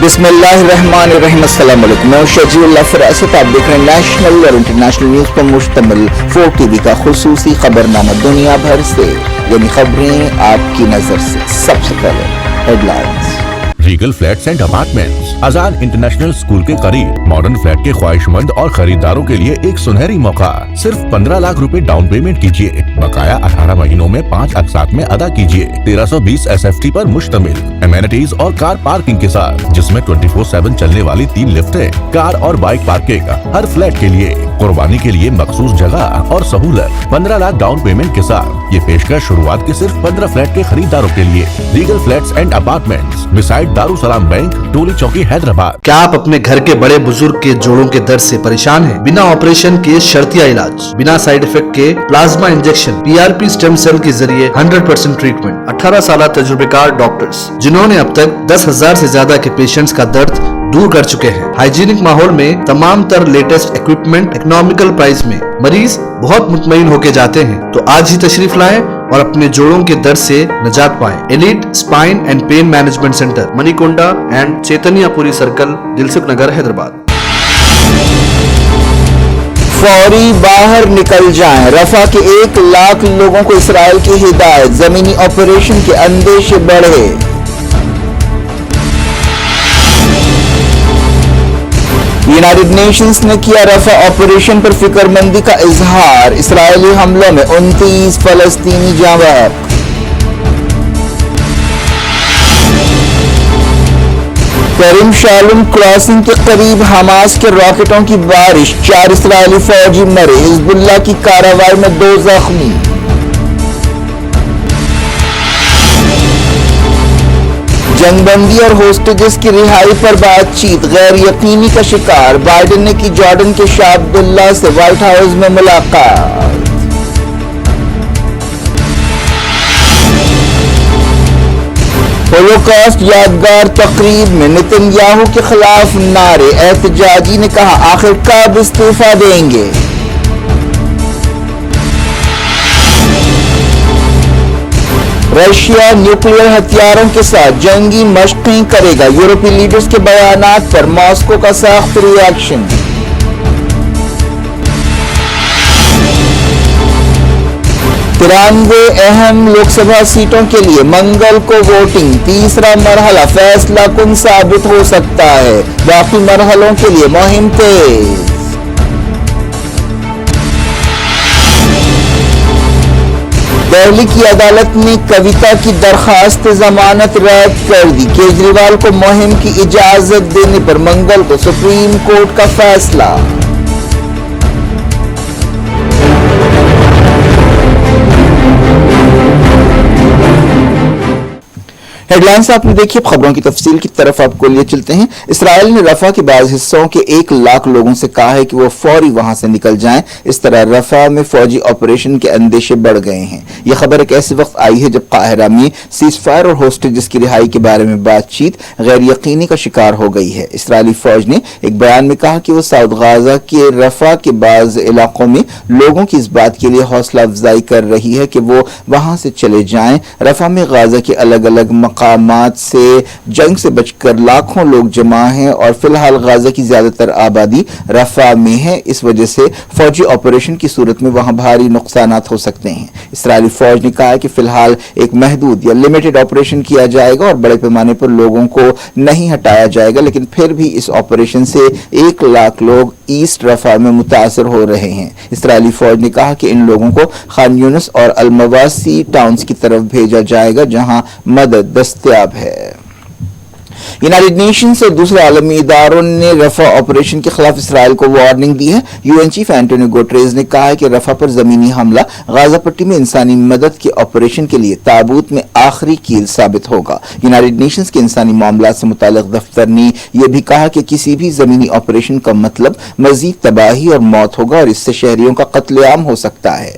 بسم اللہ الرحمن الرحیم، السلام علیکم، میں شجیع اللہ فراست، آپ دیکھ رہے ہیں نیشنل اور انٹرنیشنل نیوز پر مشتمل 4TV کا خصوصی خبرنامہ دنیا بھر سے، یعنی خبریں آپ کی نظر سے۔ سب سے پہلے headlines. Regal flats and apartments Azan international school کے قریب ماڈرن فلیٹ کے خواہش مند اور خریداروں کے لیے ایک سنہری موقع۔ صرف 15 لاکھ روپے ڈاؤن پیمنٹ کیجیے، بقایا 18 مہینوں میں 5 اقساط میں ادا کیجیے۔ 1320 SFT پر مشتمل امینٹیز اور کار پارکنگ کے ساتھ، جس میں 24/7 چلنے والی 3 لفٹیں، کار اور بائک پارکنگ ہر فلیٹ کے لیے، قربانی کے لیے مخصوص جگہ اور سہولت۔ 15 لاکھ ڈاؤن پیمنٹ کے ساتھ یہ پیشکش شروعات کے صرف 15 فلیٹ کے خریداروں کے لیے۔ Regal flats and apartments beside Darussalam bank, Toli Chowki, Hyderabad. کیا آپ اپنے گھر کے بڑے بزرگ کے جوڑوں کے درد سے پریشان ہیں؟ بنا آپریشن کے شرطیہ علاج، بنا سائیڈ افیکٹ کے plasma injection, PRP stem cell کے ذریعے 100% ٹریٹمنٹ۔ 18 سالہ تجربہ کار ڈاکٹرز جنہوں نے اب تک 10,000 سے زیادہ کے پیشنٹس کا درد دور کر چکے ہیں۔ ہائیجینک ماحول میں تمام تر لیٹسٹ ایکوپمنٹ اکنامیکل پرائز میں، مریض بہت مطمئن ہو کے جاتے ہیں۔ تو آج ہی تشریف لائیں اور اپنے جوڑوں کے درد سے نجات پائیں۔ Elite spine and pain management centre, Manikonda and Chaitanyapuri circle, دلسکھ Nagar, Hyderabad. فوری باہر نکل جائیں، رفح کے 1 لاکھ لوگوں کو اسرائیل کی ہدایت، زمینی آپریشن کے اندیشے بڑھے۔ یونائیٹڈ نیشنز نے کیا رفح آپریشن پر فکر مندی کا اظہار، اسرائیلی حملوں میں 29 فلسطینی جاں بحق۔ کریم شالوم کراسنگ کے قریب حماس کے راکٹوں کی بارش، 4 اسرائیلی فوجی مرے، حزب اللہ کی کارروائی میں 2 زخمی۔ جنگ بندی اور ہوسٹیجز کی رہائی پر بات چیت غیر یقینی کا شکار، بائیڈن نے کی جارڈن کے شاہ عبداللہ سے وائٹ ہاؤس میں ملاقات۔ ہولوکاسٹ یادگار تقریب میں نتن یاہو کے خلاف نعرے، احتجاجی نے کہا آخر کب استعفیٰ دیں گے۔ رشیا نیوکلیئر ہتھیاروں کے ساتھ جنگی مشقیں کرے گا، یورپی لیڈرز کے بیانات پر ماسکو کا سخت ری ایکشن۔ ترانوے اہم لوک سبھا سیٹوں کے لیے منگل کو ووٹنگ، تیسرا مرحلہ فیصلہ کن ثابت ہو سکتا ہے، باقی مرحلوں کے لیے مہم تیز۔ دہلی کی عدالت نے کویتا کی درخواست ضمانت رد کر دی، کیجریوال کو مہم کی اجازت دینے پر منگل کو سپریم کورٹ کا فیصلہ۔ ہیڈ لائنز آپ نے دیکھی، اب خبروں کی تفصیل کی طرف آپ کو لیے چلتے ہیں۔ اسرائیل نے رفح کے بعض حصوں کے 1 لاکھ لوگوں سے کہا ہے کہ وہ فوری وہاں سے نکل جائیں، اس طرح رفح میں فوجی آپریشن کے اندیشے بڑھ گئے ہیں۔ یہ خبر ایک ایسے وقت آئی ہے جب قاہرہ میں سیز فائر اور ہوسٹیجز کی رہائی کے بارے میں بات چیت غیر یقینی کا شکار ہو گئی ہے۔ اسرائیلی فوج نے ایک بیان میں کہا کہ وہ ساؤتھ غازہ کے رفح کے بعض علاقوں میں لوگوں کی اس بات کے لیے حوصلہ افزائی کر رہی ہے کہ وہ وہاں سے چلے جائیں۔ رفح میں غازہ کے الگ الگ مقامات سے جنگ سے بچ کر لاکھوں لوگ جمع ہیں اور فی الحال غازہ کی زیادہ تر آبادی رفح میں ہے، اس وجہ سے فوجی آپریشن کی صورت میں وہاں بھاری نقصانات ہو سکتے ہیں۔ اسرائیلی فوج نے کہا ہے کہ فی الحال ایک محدود یا لمیٹڈ آپریشن کیا جائے گا اور بڑے پیمانے پر لوگوں کو نہیں ہٹایا جائے گا، لیکن پھر بھی اس آپریشن سے 1 لاکھ لوگ ایسٹ رفح میں متاثر ہو رہے ہیں۔ اسرائیلی فوج نے کہا کہ ان لوگوں کو خان یونس اور المواسی ٹاؤنز کی طرف بھیجا جائے گا جہاں مدد دستیاب ہے۔ یونائیٹڈ نیشنز اور دوسرے عالمی اداروں نے رفح آپریشن کے خلاف اسرائیل کو وارننگ دی ہے۔ UN چیف اینٹونیو گوٹریز نے کہا ہے کہ رفح پر زمینی حملہ غازہ پٹی میں انسانی مدد کے آپریشن کے لیے تابوت میں آخری کیل ثابت ہوگا۔ یونائیٹڈ نیشنز کے انسانی معاملات سے متعلق دفتر نے یہ بھی کہا کہ کسی بھی زمینی آپریشن کا مطلب مزید تباہی اور موت ہوگا اور اس سے شہریوں کا قتل عام ہو سکتا ہے۔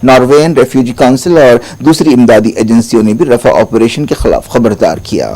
ناروین ریفیوجی کونسل اور دوسری امدادی ایجنسیوں نے بھی رفح آپریشن کے خلاف خبردار کیا۔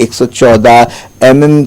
114 mm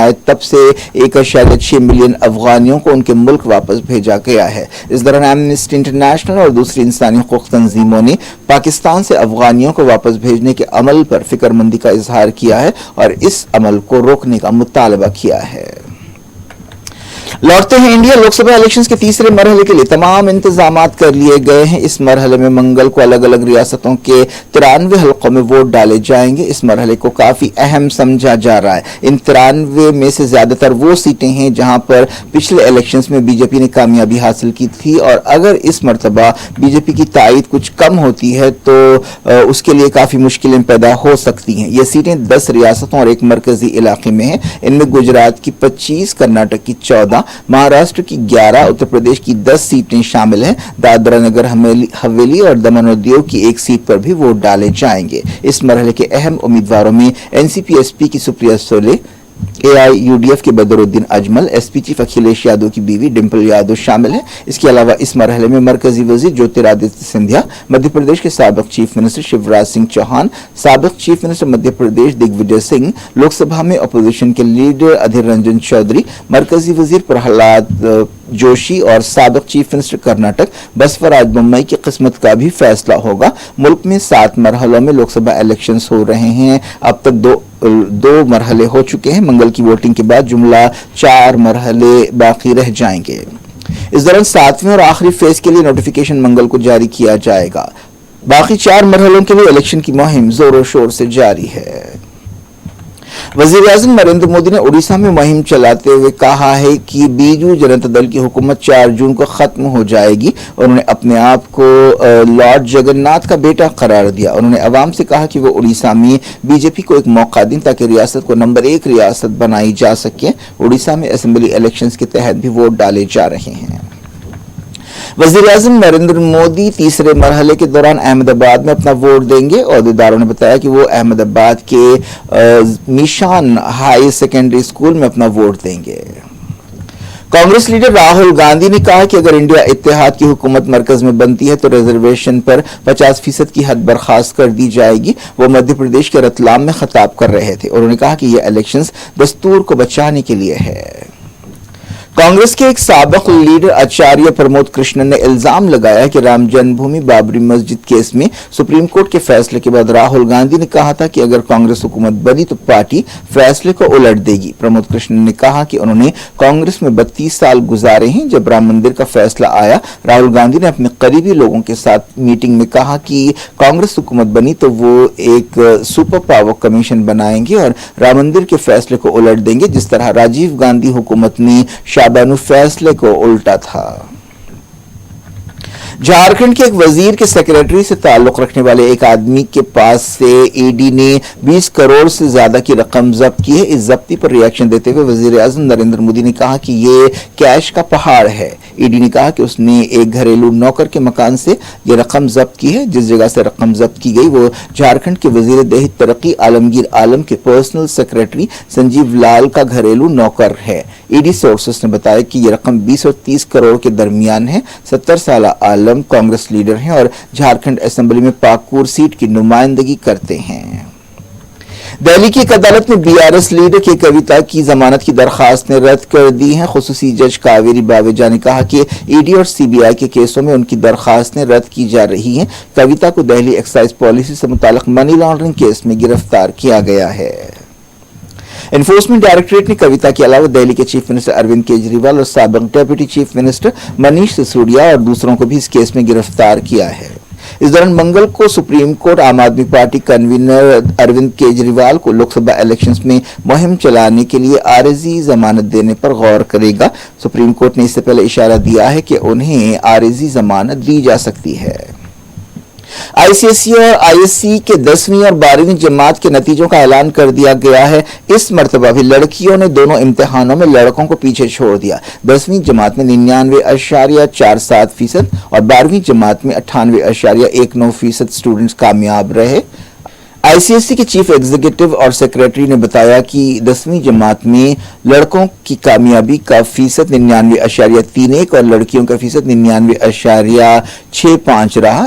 آئے تب سے 1.6 ملین افغانیوں کو ان کے ملک واپس بھیجا گیا ہے۔ اس دوران ایمنسٹی انٹرنیشنل اور دوسری انسانی حقوق تنظیموں نے پاکستان سے افغانیوں کو واپس بھیجنے کے عمل پر فکر مندی کا اظہار کیا ہے اور اس عمل کو روکنے کا مطالبہ کیا ہے۔ لوٹتے ہیں انڈیا۔ لوک سبھا الیکشنز کے تیسرے مرحلے کے لیے تمام انتظامات کر لیے گئے ہیں۔ اس مرحلے میں منگل کو الگ الگ ریاستوں کے 93 حلقوں میں ووٹ ڈالے جائیں گے۔ اس مرحلے کو کافی اہم سمجھا جا رہا ہے۔ ان 93 میں سے زیادہ تر وہ سیٹیں ہیں جہاں پر پچھلے الیکشنز میں بی جے پی نے کامیابی حاصل کی تھی، اور اگر اس مرتبہ بی جے پی کی تائید کچھ کم ہوتی ہے تو اس کے لیے کافی مشکلیں پیدا ہو سکتی ہیں۔ یہ سیٹیں 10 ریاستوں اور ایک مرکزی علاقے میں ہیں۔ ان میں گجرات کی 25، کرناٹک کی 14، مہاراشٹر کی 11، اتر پردیش کی 10 سیٹیں شامل ہیں۔ دادرا نگر حویلی اور دمن اور دیو کی ایک سیٹ پر بھی ووٹ ڈالے جائیں گے۔ اس مرحلے کے اہم امیدواروں میں N C P S P کی سپریا سولے، اے آئی یو ڈی ایف کے بدر الدین Ajmal, S P chief Akhilesh Yadav کی بیوی ڈمپل یادو شامل ہیں۔ اس کے علاوہ اس مرحلے میں مرکزی وزیر جیوترادتیہ سندھیا، مدھیہ پردیش کے سابق چیف منسٹر شیوراج سنگھ چوہان، سابق چیف منسٹر مدھیہ پردیش دگ وجے سنگھ، لوک سبھا میں اپوزیشن کے لیڈر ادھیر رنجن چودھری، مرکزی وزیر پرہلاد جوشی اور سابق چیف منسٹر کرناٹک بسوراج بومائی کی قسمت کا بھی فیصلہ ہوگا۔ ملک میں 7 مرحلوں میں لوک سبھا الیکشنز ہو رہے ہیں۔ اب تک دو مرحلے ہو چکے ہیں۔ منگل کی ووٹنگ کے بعد جملہ 4 مرحلے باقی رہ جائیں گے۔ اس دوران 7ویں اور آخری فیز کے لیے نوٹیفیکیشن منگل کو جاری کیا جائے گا۔ باقی 4 مرحلوں کے لیے الیکشن کی مہم زور و شور سے جاری ہے۔ وزیر اعظم نریندر مودی نے اڑیسہ میں مہم چلاتے ہوئے کہا ہے کہ بیجو جنتا دل کی حکومت 4 جون کو ختم ہو جائے گی۔ انہوں نے اپنے آپ کو لارڈ جگن ناتھ کا بیٹا قرار دیا۔ انہوں نے عوام سے کہا کہ وہ اڑیسہ میں بی جے پی کو ایک موقع دیں تاکہ ریاست کو نمبر 1 ریاست بنائی جا سکے۔ اڑیسہ میں اسمبلی الیکشنز کے تحت بھی ووٹ ڈالے جا رہے ہیں۔ وزیر اعظم نریندر مودی تیسرے مرحلے کے دوران احمد آباد میں اپنا ووٹ دیں گے۔ عہدیداروں نے بتایا کہ وہ احمد آباد کے میشان ہائی سیکنڈری اسکول میں اپنا ووٹ دیں گے۔ کانگریس لیڈر راہل گاندھی نے کہا کہ اگر انڈیا اتحاد کی حکومت مرکز میں بنتی ہے تو ریزرویشن پر 50% کی حد برخاست کر دی جائے گی۔ وہ مدھیہ پردیش کے رتلام میں خطاب کر رہے تھے۔ انہوں نے کہا کہ یہ الیکشنز دستور کو بچانے کے لیے ہے۔ کانگریس کے ایک سابق لیڈر آچاریہ پرمود کرشنن نے الزام لگایا کہ رام جنم بھومی بابری مسجد کیس میں سپریم کورٹ کے فیصلے کے بعد راہل گاندھی نے کہا تھا کہ اگر کانگریس حکومت بنی تو پارٹی فیصلے کو الٹ دے گی۔ پرمود کرشنن نے کہا کہ انہوں نے کانگریس میں 32 سال گزارے ہیں۔ جب رام مندر کا فیصلہ آیا، راہل گاندھی نے اپنے قریبی لوگوں کے ساتھ میٹنگ میں کہا کہ کانگریس حکومت بنی تو وہ ایک سپر پاور کمیشن بنائیں گے اور رام مندر کے فیصلے کو الٹ دیں گے، جس طرح راجیو گاندھی حکومت نے بانو فیصلے کو الٹا تھا۔ جھارکھنڈ کے ایک وزیر کے سیکریٹری سے تعلق رکھنے والے ایک آدمی کے پاس سے ای ڈی نے 20 کروڑ سے زیادہ کی رقم ضبط کی ہے۔ اس ضبطی پر ری ایکشن دیتے ہوئے وزیر اعظم نریندر مودی نے کہا کہ یہ کیش کا پہاڑ ہے۔ ای ڈی نے کہا کہ اس نے ایک گھریلو نوکر کے مکان سے یہ رقم ضبط کی ہے۔ جس جگہ سے رقم ضبط کی گئی وہ جھارکھنڈ کے وزیر دیہی ترقی عالمگیر عالم کے پرسنل سیکریٹری سنجیو لال کا گھریلو نوکر ہے۔ ای ڈی سورسز نے بتایا کہ یہ رقم 20 اور 30 کروڑ کے درمیان ہے۔ 70 سالہ عالم کانگریس لیڈر ہیں اور جھارکھنڈ اسمبلی میں پاکور سیٹ کی نمائندگی کرتے ہیں۔ دہلی کی ایک عدالت نے بی آر ایس لیڈر کے کویتا کی ضمانت کی درخواستیں رد کر دی ہیں۔ خصوصی جج کاویری باویجا نے کہا کہ ای ڈی اور سی بی آئی کے کیسوں میں ان کی درخواستیں رد کی جا رہی ہیں۔ کویتا کو دہلی ایکسائز پالیسی سے متعلق منی لانڈرنگ کیس میں گرفتار کیا گیا ہے۔ انفورسمنٹ ڈائریکٹوریٹ نے کویتا کے علاوہ دہلی کے چیف منسٹر اروند کیجریوال اور سابق deputy chief minister Manish Sisodia اور دوسروں کو بھی اس کیس میں گرفتار کیا ہے۔ اس دوران منگل کو سپریم کورٹ عام آدمی پارٹی کنوینر اروند کیجریوال کو لوک سبھا الیکشنز میں مہم چلانے کے لیے عارضی ضمانت دینے پر غور کرے گا۔ سپریم کورٹ نے اس سے پہلے اشارہ دیا ہے کہ انہیں عارضی ضمانت دی جا سکتی ہے۔ آئی سی ایس ای اور آئی ایس سی کے 10ویں اور 12ویں جماعت کے نتیجوں کا اعلان کر دیا گیا ہے۔ اس مرتبہ بھی لڑکیوں نے دونوں امتحانوں میں لڑکوں کو پیچھے چھوڑ دیا۔ 10ویں جماعت میں 99.47% اور 12ویں جماعت میں 98.19% اسٹوڈنٹس کامیاب رہے۔ آئی سی ایس سی کے چیف ایگزیکٹو اور سیکریٹری نے بتایا کہ 10ویں جماعت میں لڑکوں کی کامیابی کا فیصد 99.31 اور لڑکیوں کا فیصد 99.65 رہا۔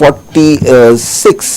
46